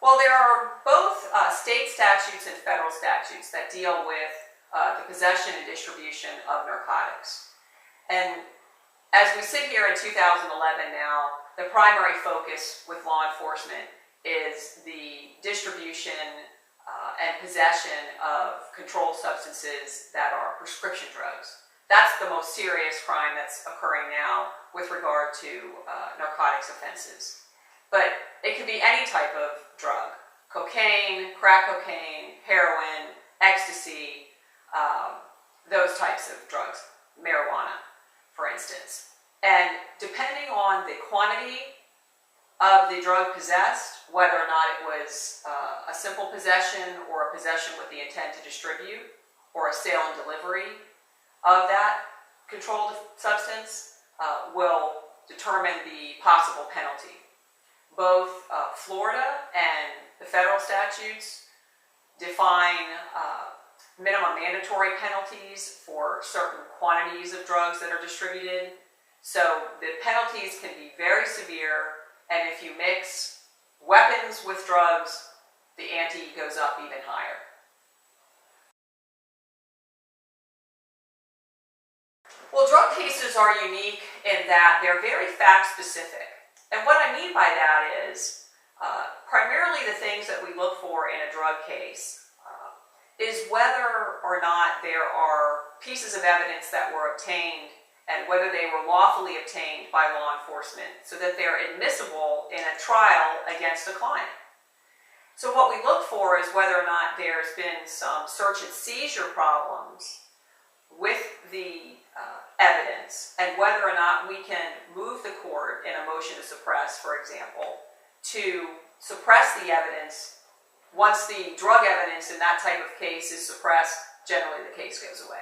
Well, there are both state statutes and federal statutes that deal with the possession and distribution of narcotics. And as we sit here in 2011 now, the primary focus with law enforcement is the distribution and possession of controlled substances that are prescription drugs. That's the most serious crime that's occurring now with regard to narcotics offenses. But it could be any type of drug: cocaine, crack cocaine, heroin, ecstasy, those types of drugs, marijuana, for instance. And depending on the quantity of the drug possessed, whether or not it was a simple possession or a possession with the intent to distribute, or a sale and delivery of that controlled substance, will determine the possible penalty. Both Florida and the federal statutes define minimum mandatory penalties for certain quantities of drugs that are distributed. So the penalties can be very severe, and if you mix weapons with drugs, the ante goes up even higher. Well, drug cases are unique in that they're very fact-specific. And what I mean by that is primarily the things that we look for in a drug case is whether or not there are pieces of evidence that were obtained and whether they were lawfully obtained by law enforcement so that they're admissible in a trial against a client. So what we look for is whether or not there's been some search and seizure problems with the evidence, and whether or not we can move the court in a motion to suppress, for example, to suppress the evidence. Once the drug evidence in that type of case is suppressed, generally the case goes away.